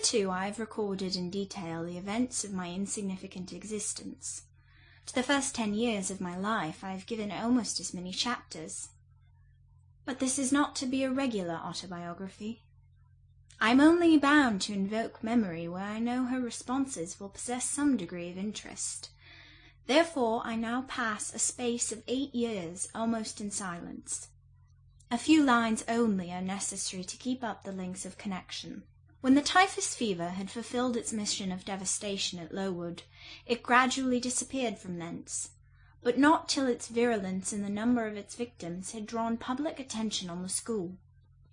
Hitherto I have recorded in detail the events of my insignificant existence. To the first 10 years of my life I have given almost as many chapters. But this is not to be a regular autobiography. I am only bound to invoke memory where I know her responses will possess some degree of interest. Therefore I now pass a space of 8 years almost in silence. A few lines only are necessary to keep up the links of connection. When the typhus fever had fulfilled its mission of devastation at Lowood, it gradually disappeared from thence, but not till its virulence and the number of its victims had drawn public attention on the school.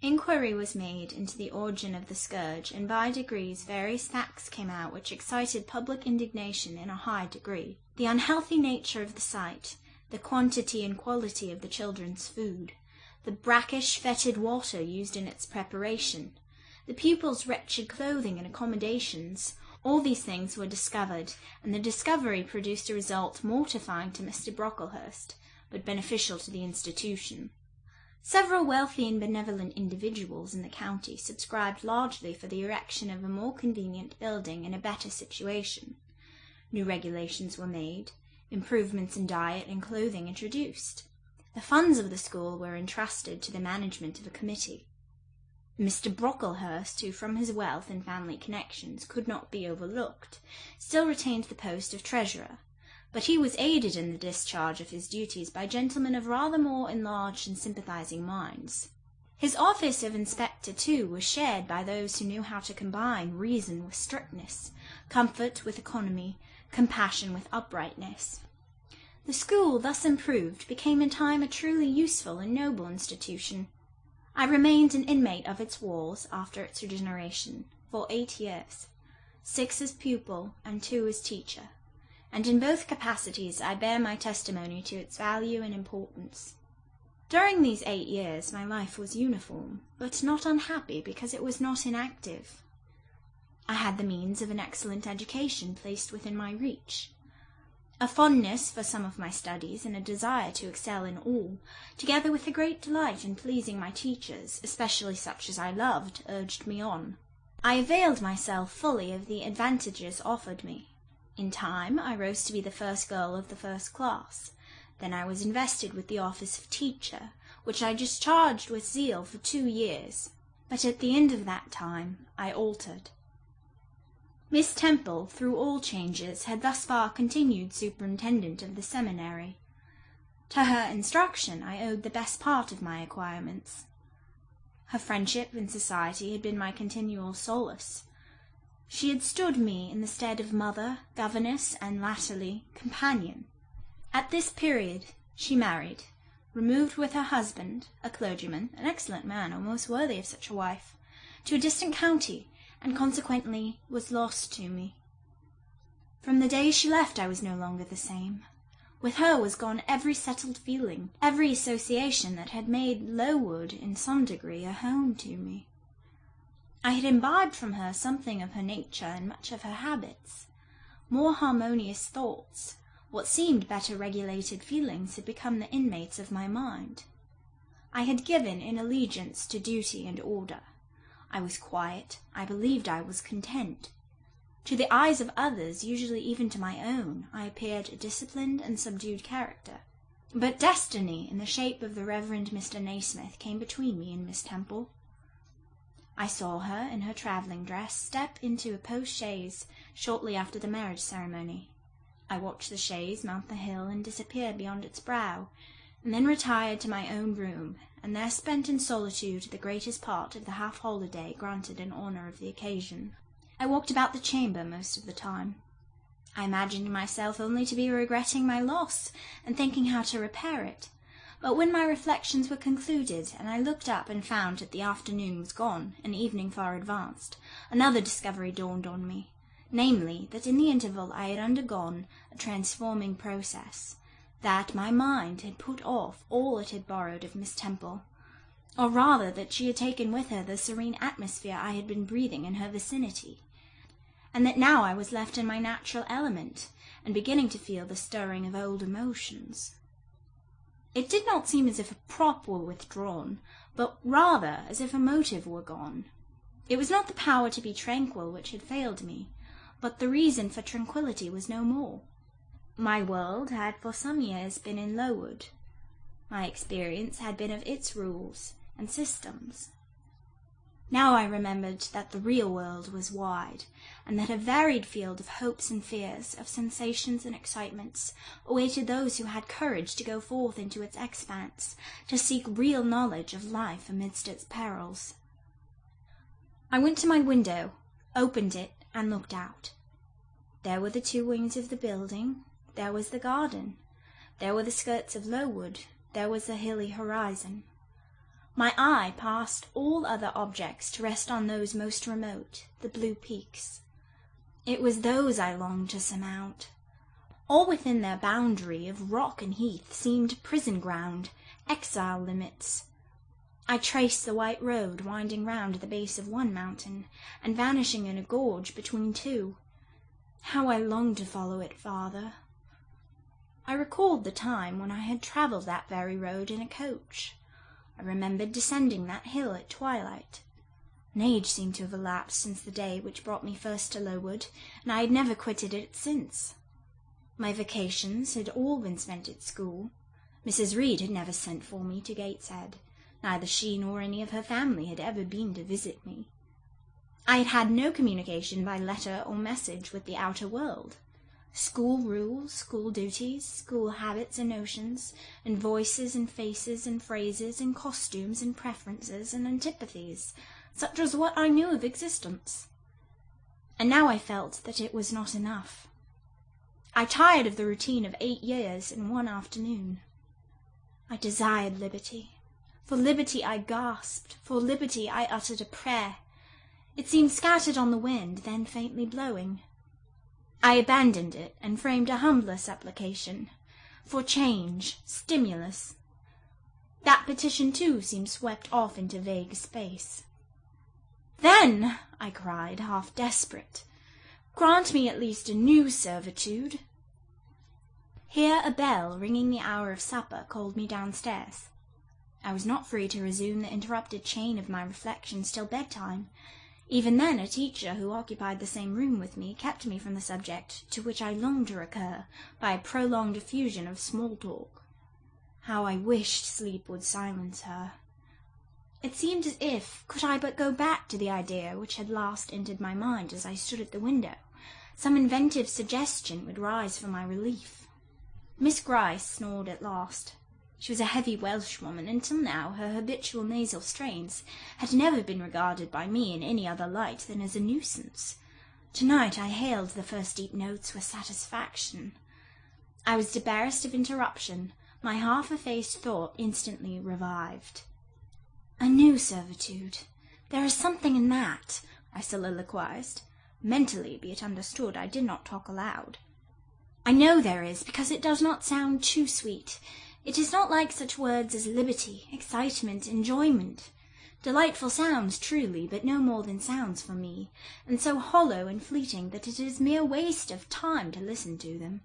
Inquiry was made into the origin of the scourge, and by degrees various facts came out which excited public indignation in a high degree. The unhealthy nature of the site, the quantity and quality of the children's food, the brackish, fetid water used in its preparation, the pupils' wretched clothing and accommodations, all these things were discovered, and the discovery produced a result mortifying to Mr. Brocklehurst, but beneficial to the institution. Several wealthy and benevolent individuals in the county subscribed largely for the erection of a more convenient building in a better situation. New regulations were made, improvements in diet and clothing introduced. The funds of the school were entrusted to the management of a committee. Mr. Brocklehurst, who from his wealth and family connections could not be overlooked, still retained the post of treasurer, but he was aided in the discharge of his duties by gentlemen of rather more enlarged and sympathizing minds. His office of inspector, too, was shared by those who knew how to combine reason with strictness, comfort with economy, compassion with uprightness. The school, thus improved, became in time a truly useful and noble institution. I remained an inmate of its walls after its regeneration for 8 years, 6 as pupil and 2 as teacher, and in both capacities I bear my testimony to its value and importance. During these 8 years my life was uniform, but not unhappy because it was not inactive. I had the means of an excellent education placed within my reach. A fondness for some of my studies and a desire to excel in all, together with a great delight in pleasing my teachers, especially such as I loved, urged me on. I availed myself fully of the advantages offered me. In time I rose to be the first girl of the first class. Then I was invested with the office of teacher, which I discharged with zeal for 2 years, but at the end of that time I altered. Miss Temple, through all changes, had thus far continued superintendent of the seminary. To her instruction I owed the best part of my acquirements. Her friendship and society had been my continual solace. She had stood me in the stead of mother, governess, and latterly companion. At this period she married, removed with her husband, a clergyman, an excellent man, almost worthy of such a wife, to a distant county, and consequently was lost to me. From the day she left I was no longer the same. With her was gone every settled feeling, every association that had made Lowood in some degree a home to me. I had imbibed from her something of her nature and much of her habits. More harmonious thoughts, what seemed better regulated feelings, had become the inmates of my mind. I had given in allegiance to duty and order. I was quiet, I believed I was content. To the eyes of others, usually even to my own, I appeared a disciplined and subdued character. But destiny, in the shape of the Reverend Mr. Naismith, came between me and Miss Temple. I saw her, in her travelling dress, step into a post-chaise shortly after the marriage ceremony. I watched the chaise mount the hill and disappear beyond its brow, and then retired to my own room, and there spent in solitude the greatest part of the half-holiday granted in honour of the occasion. I walked about the chamber most of the time. I imagined myself only to be regretting my loss, and thinking how to repair it. But when my reflections were concluded, and I looked up and found that the afternoon was gone, and evening far advanced, another discovery dawned on me, namely, that in the interval I had undergone a transforming process, that my mind had put off all it had borrowed of Miss Temple, or rather that she had taken with her the serene atmosphere I had been breathing in her vicinity, and that now I was left in my natural element, and beginning to feel the stirring of old emotions. It did not seem as if a prop were withdrawn, but rather as if a motive were gone. It was not the power to be tranquil which had failed me, but the reason for tranquillity was no more. My world had for some years been in Lowood. My experience had been of its rules and systems. Now I remembered that the real world was wide, and that a varied field of hopes and fears, of sensations and excitements, awaited those who had courage to go forth into its expanse, to seek real knowledge of life amidst its perils. I went to my window, opened it, and looked out. There were the two wings of the building, there was the garden, there were the skirts of Lowood, there was the hilly horizon. My eye passed all other objects to rest on those most remote, the blue peaks. It was those I longed to surmount. All within their boundary of rock and heath seemed prison ground, exile limits. I traced the white road winding round the base of one mountain, and vanishing in a gorge between two. How I longed to follow it farther! I recalled the time when I had travelled that very road in a coach. I remembered descending that hill at twilight. An age seemed to have elapsed since the day which brought me first to Lowood, and I had never quitted it since. My vacations had all been spent at school. Mrs. Reed had never sent for me to Gateshead. Neither she nor any of her family had ever been to visit me. I had had no communication by letter or message with the outer world. School rules, school duties, school habits and notions, and voices and faces and phrases and costumes and preferences and antipathies, such was what I knew of existence. And now I felt that it was not enough. I tired of the routine of 8 years in one afternoon. I desired liberty. For liberty I gasped, for liberty I uttered a prayer. It seemed scattered on the wind, then faintly blowing. I abandoned it and framed a humbler supplication, for change, stimulus. That petition too seemed swept off into vague space. "Then," I cried, half desperate, "grant me at least a new servitude." Here a bell ringing the hour of supper called me downstairs. I was not free to resume the interrupted chain of my reflections till bedtime. Even then a teacher who occupied the same room with me kept me from the subject to which I longed to recur by a prolonged effusion of small talk. How I wished sleep would silence her! It seemed as if, could I but go back to the idea which had last entered my mind as I stood at the window, some inventive suggestion would rise for my relief. Miss Gryce snored at last. She was a heavy Welshwoman, and till now her habitual nasal strains had never been regarded by me in any other light than as a nuisance. To-night I hailed the first deep notes with satisfaction. I was debarrassed of interruption. My half-effaced thought instantly revived. "A new servitude. There is something in that," I soliloquized. Mentally, be it understood, I did not talk aloud. "I know there is, because it does not sound too sweet. It is not like such words as liberty, excitement, enjoyment. Delightful sounds, truly, but no more than sounds for me, and so hollow and fleeting that it is mere waste of time to listen to them.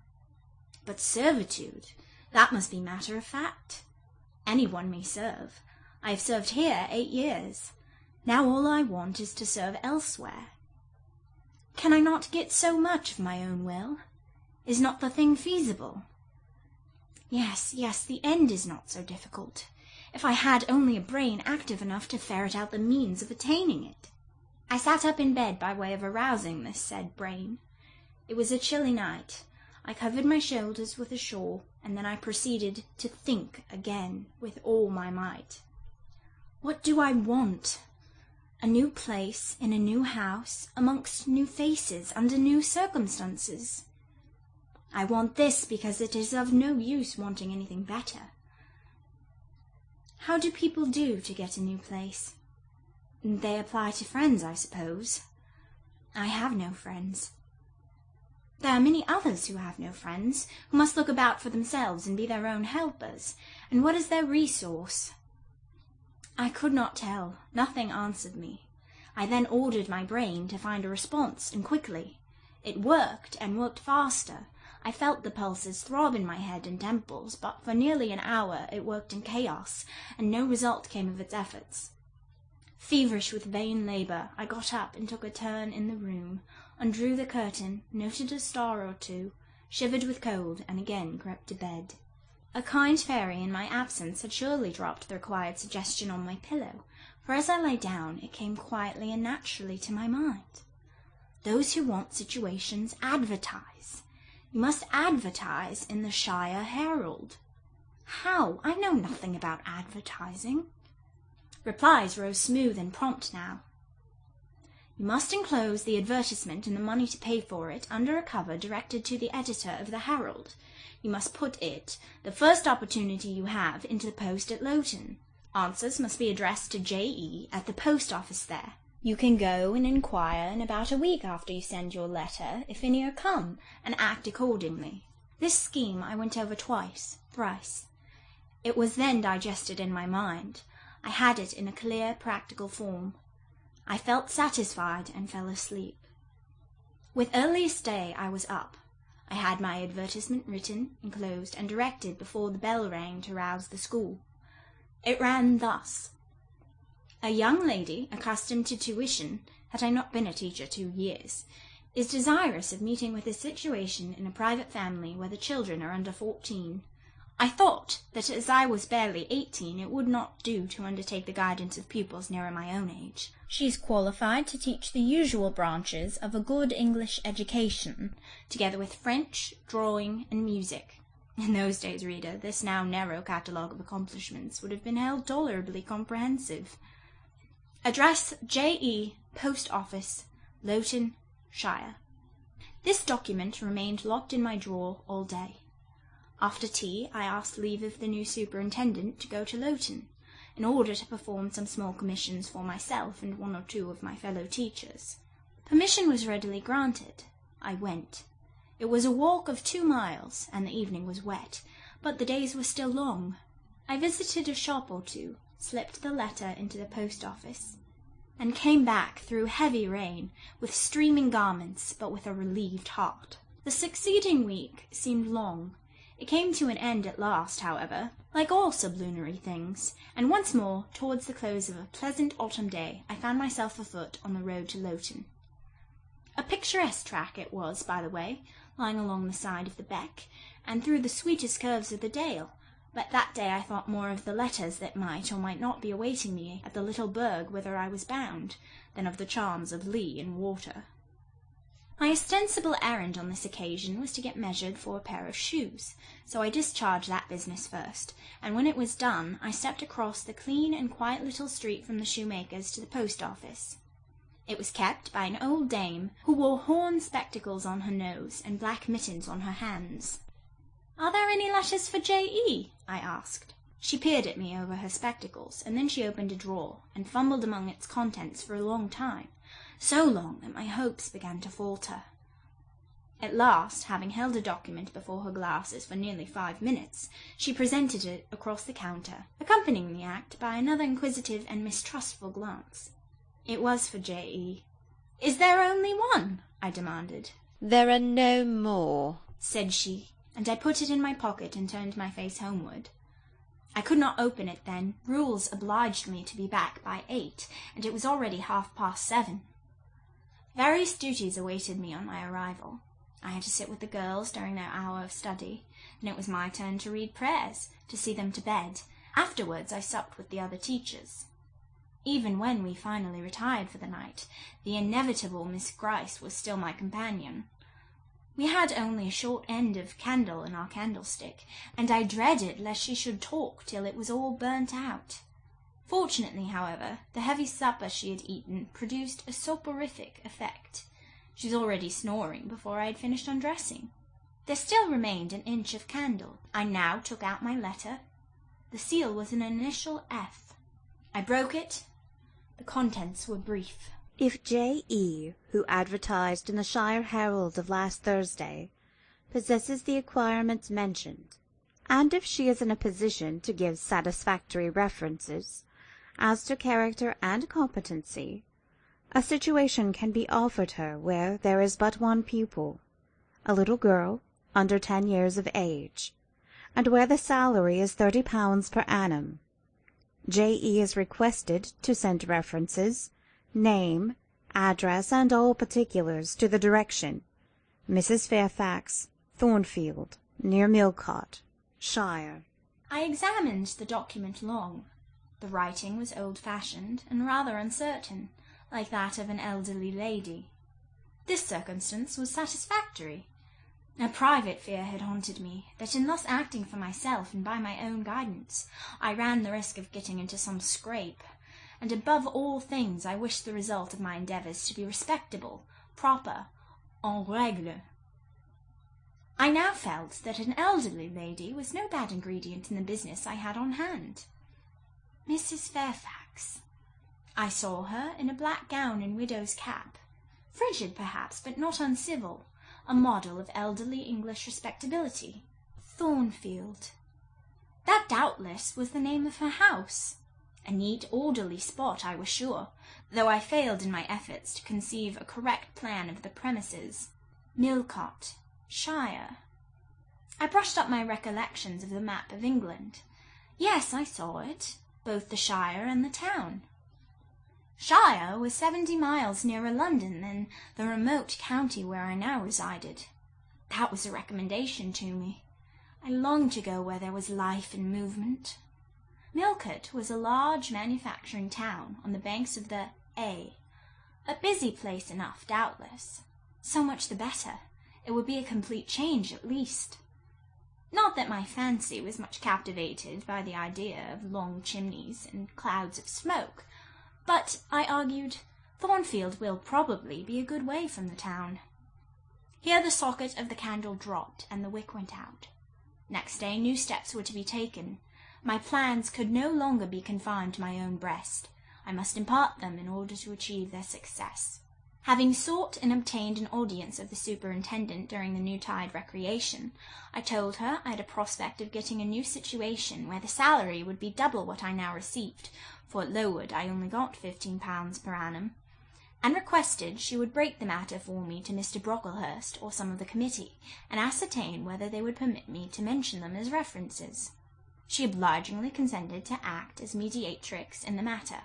But servitude, that must be matter of fact. Any one may serve. I have served here 8 years. Now all I want is to serve elsewhere. Can I not get so much of my own will? Is not the thing feasible? Yes, the end is not so difficult, if I had only a brain active enough to ferret out the means of attaining it." I sat up in bed by way of arousing this said brain. It was a chilly night. I covered my shoulders with a shawl, and then I proceeded to think again with all my might. What do I want? A new place, in a new house, amongst new faces, under new circumstances. I want this because it is of no use wanting anything better. How do people do to get a new place? They apply to friends, I suppose. I have no friends. There are many others who have no friends, who must look about for themselves and be their own helpers, and what is their resource? I could not tell. Nothing answered me. I then ordered my brain to find a response, and quickly. It worked, and worked faster. I felt the pulses throb in my head and temples, but for nearly an hour it worked in chaos, and no result came of its efforts. Feverish with vain labour, I got up and took a turn in the room, undrew the curtain, noted a star or two, shivered with cold, and again crept to bed. A kind fairy in my absence had surely dropped the required suggestion on my pillow, for as I lay down it came quietly and naturally to my mind. Those who want situations advertise. You must advertise in the Shire Herald. How? I know nothing about advertising. Replies rose smooth and prompt now. You must enclose the advertisement and the money to pay for it under a cover directed to the editor of the Herald. You must put it, the first opportunity you have, into the post at Lowton. Answers must be addressed to J.E. at the post office there. You can go and inquire in about a week after you send your letter if any are come, and act accordingly. This scheme I went over twice, thrice. It was then digested in my mind. I had it in a clear, practical form. I felt satisfied and fell asleep. With earliest day I was up. I had my advertisement written, enclosed, and directed before the bell rang to rouse the school. It ran thus. A young lady, accustomed to tuition, had I not been a teacher 2 years, is desirous of meeting with a situation in a private family where the children are under 14. I thought that as I was barely 18 it would not do to undertake the guidance of pupils nearer my own age. She is qualified to teach the usual branches of a good English education, together with French, drawing, and music. In those days, reader, this now narrow catalogue of accomplishments would have been held tolerably comprehensive. Address J.E., Post Office, Lowton, Shire. This document remained locked in my drawer all day. After tea, I asked leave of the new superintendent to go to Lowton, in order to perform some small commissions for myself and 1 or 2 of my fellow teachers. Permission was readily granted. I went. It was a walk of 2 miles, and the evening was wet, but the days were still long. I visited a shop or 2, slipped the letter into the post office, and came back through heavy rain, with streaming garments, but with a relieved heart. The succeeding week seemed long. It came to an end at last, however, like all sublunary things, and once more, towards the close of a pleasant autumn day, I found myself afoot on the road to Lowton. A picturesque track it was, by the way, lying along the side of the beck, and through the sweetest curves of the dale, but that day I thought more of the letters that might or might not be awaiting me at the little burg whither I was bound, than of the charms of lea and water. My ostensible errand on this occasion was to get measured for a pair of shoes, so I discharged that business first, and when it was done I stepped across the clean and quiet little street from the shoemaker's to the post office. It was kept by an old dame who wore horn spectacles on her nose and black mittens on her hands. "Are there any letters for J.E.?" I asked. She peered at me over her spectacles, and then she opened a drawer and fumbled among its contents for a long time, so long that my hopes began to falter. At last, having held a document before her glasses for nearly 5 minutes, she presented it across the counter, accompanying the act by another inquisitive and mistrustful glance. It was for J.E. "Is there only one?" I demanded. "There are no more," said she, and I put it in my pocket and turned my face homeward. I could not open it then. Rules obliged me to be back by 8, and it was already 7:30. Various duties awaited me on my arrival. I had to sit with the girls during their hour of study, and it was my turn to read prayers, to see them to bed. Afterwards I supped with the other teachers. Even when we finally retired for the night, the inevitable Miss Gryce was still my companion. We had only a short end of candle in our candlestick, and I dreaded lest she should talk till it was all burnt out. Fortunately, however, the heavy supper she had eaten produced a soporific effect. She was already snoring before I had finished undressing. There still remained an inch of candle. I now took out my letter. The seal was an initial F. I broke it. The contents were brief. If J.E., who advertised in the Shire Herald of last Thursday, possesses the acquirements mentioned, and if she is in a position to give satisfactory references as to character and competency, a situation can be offered her where there is but one pupil, a little girl under 10 years of age, and where the salary is £30 per annum. J.E. is requested to send references, name, address, and all particulars to the direction Mrs. Fairfax, Thornfield, near Millcote, Shire. I examined the document long. The writing was old-fashioned and rather uncertain, like that of an elderly lady. This circumstance was satisfactory. A private fear had haunted me, that in thus acting for myself and by my own guidance, I ran the risk of getting into some scrape, and above all things I wished the result of my endeavours to be respectable, proper, en règle. I now felt that an elderly lady was no bad ingredient in the business I had on hand. Mrs. Fairfax. I saw her in a black gown and widow's cap, frigid perhaps, but not uncivil, a model of elderly English respectability. Thornfield. That doubtless was the name of her house. A neat, orderly spot, I was sure, though I failed in my efforts to conceive a correct plan of the premises. Millcote, Shire. I brushed up my recollections of the map of England. Yes, I saw it, both the shire and the town. Shire was 70 miles nearer London than the remote county where I now resided. That was a recommendation to me. I longed to go where there was life and movement. Millcote was a large manufacturing town on the banks of the Eyre, a busy place enough, doubtless. So much the better. It would be a complete change, at least. Not that my fancy was much captivated by the idea of long chimneys and clouds of smoke, but, I argued, Thornfield will probably be a good way from the town. Here the socket of the candle dropped, and the wick went out. Next day new steps were to be taken. My plans could no longer be confined to my own breast. I must impart them in order to achieve their success. Having sought and obtained an audience of the superintendent during the new-tide recreation, I told her I had a prospect of getting a new situation where the salary would be double what I now received, for at Lowood I only got £15 per annum, and requested she would break the matter for me to Mr. Brocklehurst or some of the committee, and ascertain whether they would permit me to mention them as references. She obligingly consented to act as mediatrix in the matter.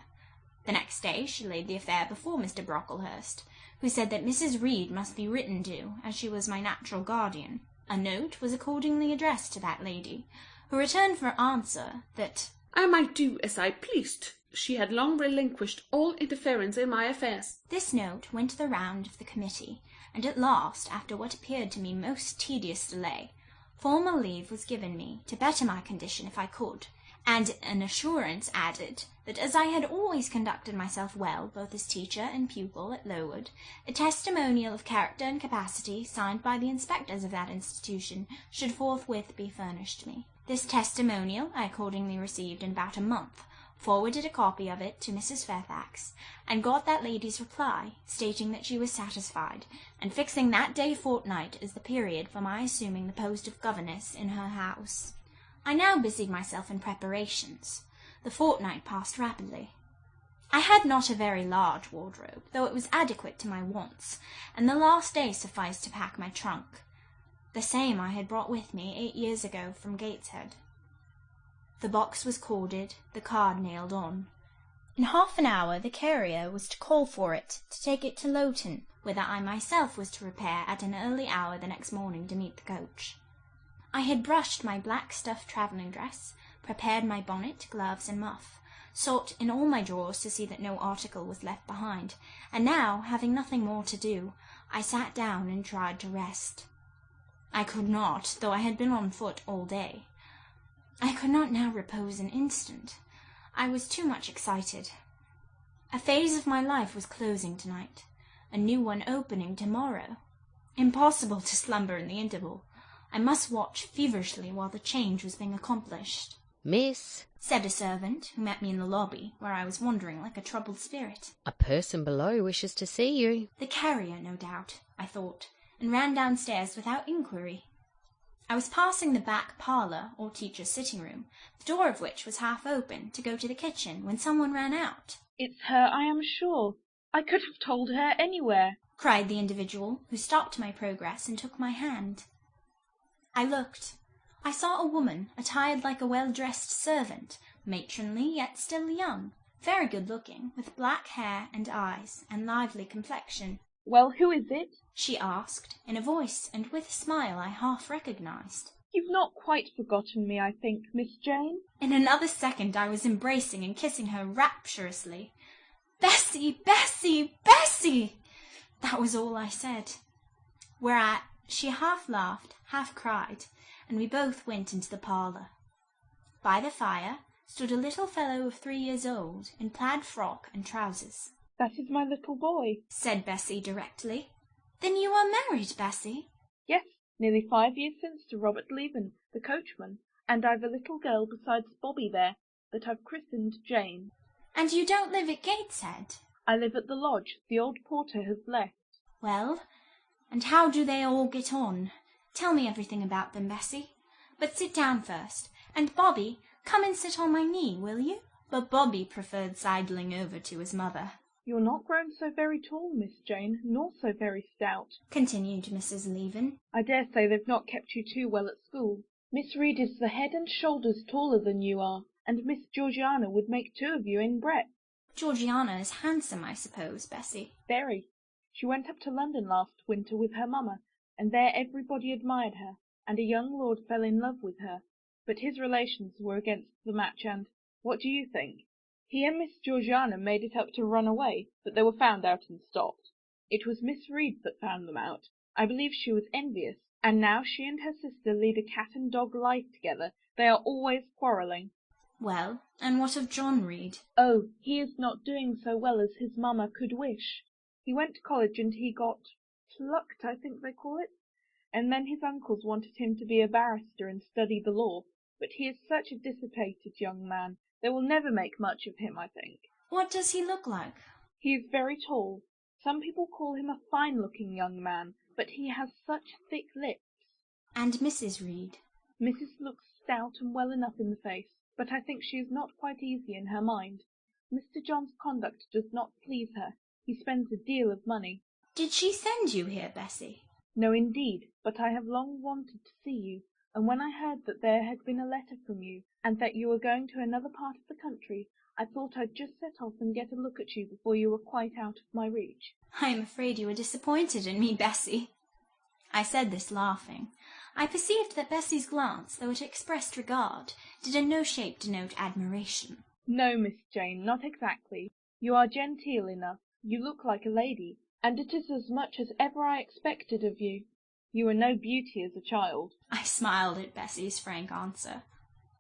The next day she laid the affair before Mr. Brocklehurst, who said that Mrs. Reed must be written to, as she was my natural guardian. A note was accordingly addressed to that lady, who returned for answer that I might do as I pleased. She had long relinquished all interference in my affairs. This note went the round of the committee, and at last, after what appeared to me most tedious delay, formal leave was given me to better my condition if I could, and an assurance added that as I had always conducted myself well, both as teacher and pupil at Lowood, a testimonial of character and capacity, signed by the inspectors of that institution, should forthwith be furnished me. This testimonial I accordingly received in about a month, forwarded a copy of it to Mrs. Fairfax, and got that lady's reply, stating that she was satisfied, and fixing that day fortnight as the period for my assuming the post of governess in her house. I now busied myself in preparations. The fortnight passed rapidly. I had not a very large wardrobe, though it was adequate to my wants, and the last day sufficed to pack my trunk. The same I had brought with me 8 years ago from Gateshead. The box was corded, the card nailed on. In half an hour the carrier was to call for it, to take it to Lowton, whither I myself was to repair at an early hour the next morning to meet the coach. I had brushed my black stuff travelling dress, prepared my bonnet, gloves, and muff, sought in all my drawers to see that no article was left behind, and now, having nothing more to do, I sat down and tried to rest. I could not, though I had been on foot all day. I could not now repose an instant. I was too much excited. A phase of my life was closing tonight, a new one opening tomorrow. Impossible to slumber in the interval. I must watch feverishly while the change was being accomplished. Miss, said a servant, who met me in the lobby, where I was wandering like a troubled spirit. a person below wishes to see you. The carrier, no doubt, I thought, and ran downstairs without inquiry. I was passing the back parlour, or teacher's sitting-room, the door of which was half open, to go to the kitchen, when someone ran out. "It's her, I am sure. I could have told her anywhere," cried the individual, who stopped my progress and took my hand. I looked. I saw a woman, attired like a well-dressed servant, matronly yet still young, very good-looking, with black hair and eyes and lively complexion. Well, who is it? She asked, in a voice and with a smile I half recognized. You've not quite forgotten me, I think, Miss Jane? In another second I was embracing and kissing her rapturously. "Bessy, Bessy, Bessy!" That was all I said. Whereat she half laughed, half cried, and we both went into the parlour. By the fire stood a little fellow of 3 years old, in plaid frock and trousers. That is my little boy, said Bessie directly. "Then you are married, Bessie?" Yes, nearly 5 years since to Robert Leven, the coachman, and I've a little girl besides Bobby there, that I've christened Jane. "And you don't live at Gateshead?" I live at the lodge the old porter has left. "Well, and how do they all get on? Tell me everything about them, Bessie. But sit down first, and Bobby, come and sit on my knee, will you?" But Bobby preferred sidling over to his mother. You're not grown so very tall, Miss Jane, nor so very stout, continued Mrs. Leven. I dare say they've not kept you too well at school. Miss Reed is the head and shoulders taller than you are, and Miss Georgiana would make 2 of you in breadth. Georgiana is handsome, I suppose, Bessie? Very. She went up to London last winter with her mamma, and there everybody admired her, and a young lord fell in love with her, but his relations were against the match, and what do you think? He and Miss Georgiana made it up to run away, but they were found out and stopped. It was Miss Reed that found them out. I believe she was envious, and now she and her sister lead a cat and dog life together. They are always quarrelling. Well, and what of John Reed? Oh, he is not doing so well as his mamma could wish. He went to college and he got plucked, I think they call it, and then his uncles wanted him to be a barrister and study the law, but he is such a dissipated young man. They will never make much of him, I think. What does he look like? He is very tall. Some people call him a fine-looking young man, but he has such thick lips. And Mrs. Reed? Mrs. looks stout and well enough in the face, but I think she is not quite easy in her mind. Mr. John's conduct does not please her. He spends a deal of money. Did she send you here, Bessie? No, indeed, but I have long wanted to see you, and when I heard that there had been a letter from you, and that you were going to another part of the country, I thought I'd just set off and get a look at you before you were quite out of my reach. I am afraid you were disappointed in me, Bessie. I said this laughing. I perceived that Bessie's glance, though it expressed regard, did in no shape denote admiration. No, Miss Jane, not exactly. You are genteel enough. You look like a lady, and it is as much as ever I expected of you. You were no beauty as a child. I smiled at Bessie's frank answer.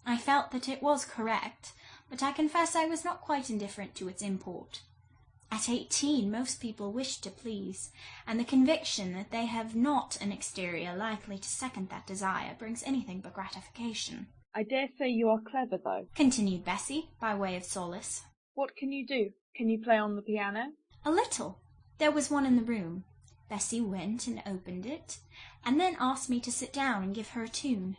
I felt that it was correct, but I confess I was not quite indifferent to its import. At 18 most people wish to please, and the conviction that they have not an exterior likely to second that desire brings anything but gratification. I dare say you are clever, though, continued Bessie, by way of solace. What can you do? Can you play on the piano? A little. There was one in the room. Bessie went and opened it, and then asked me to sit down and give her a tune.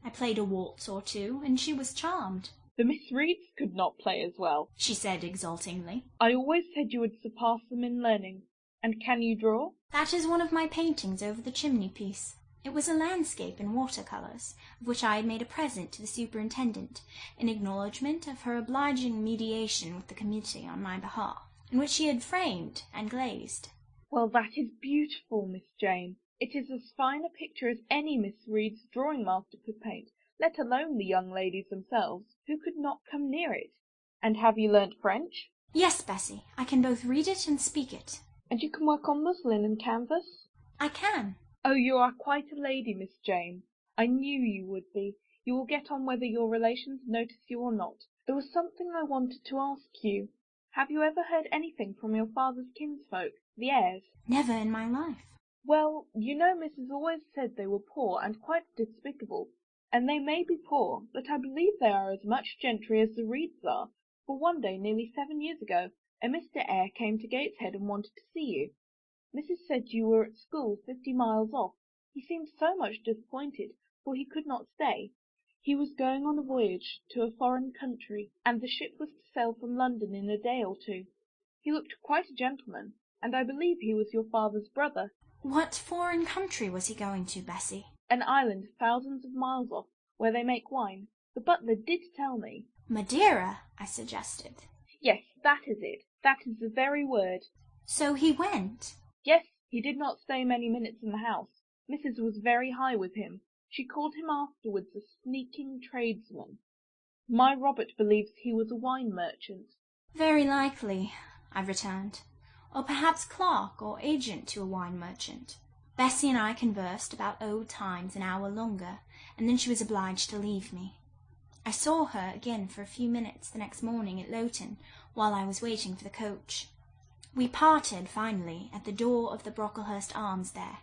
I played a waltz or two, and she was charmed. The Miss Reeds could not play as well, she said exultingly. I always said you would surpass them in learning. And can you draw? That is one of my paintings over the chimney-piece. It was a landscape in water-colours, of which I had made a present to the superintendent, in acknowledgment of her obliging mediation with the committee on my behalf, and which she had framed and glazed. Well, that is beautiful, Miss Jane. It is as fine a picture as any Miss Reed's drawing master could paint, let alone the young ladies themselves, who could not come near it. And have you learnt French? Yes, Bessie, I can both read it and speak it. And you can work on muslin and canvas? I can. Oh, you are quite a lady, Miss Jane. I knew you would be. You will get on whether your relations notice you or not. There was something I wanted to ask you. Have you ever heard anything from your father's kinsfolk, the Eyres? Never in my life. Well, you know Mrs. always said they were poor and quite despicable, and they may be poor, but I believe they are as much gentry as the Reeds are, for one day nearly 7 years ago a Mr. Eyre came to Gateshead and wanted to see you. Mrs. said you were at school 50 miles off. He seemed so much disappointed, for he could not stay. He was going on a voyage to a foreign country, and the ship was to sail from London in a day or two. He looked quite a gentleman, and I believe he was your father's brother. What foreign country was he going to, Bessie? An island thousands of miles off, where they make wine. The butler did tell me. Madeira, I suggested. Yes, that is it. That is the very word. So he went? Yes, he did not stay many minutes in the house. Mrs. was very high with him. She called him afterwards a sneaking tradesman. My Robert believes he was a wine merchant. Very likely, I returned, or perhaps clerk or agent to a wine merchant. Bessie and I conversed about old times an hour longer, and then she was obliged to leave me. I saw her again for a few minutes the next morning at Lowton, while I was waiting for the coach. We parted, finally, at the door of the Brocklehurst Arms there.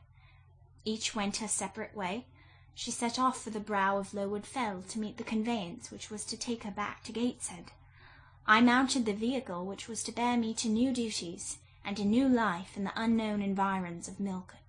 Each went her separate way. She set off for the brow of Lowood Fell to meet the conveyance which was to take her back to Gateshead. I mounted the vehicle which was to bear me to new duties and a new life in the unknown environs of Millcote.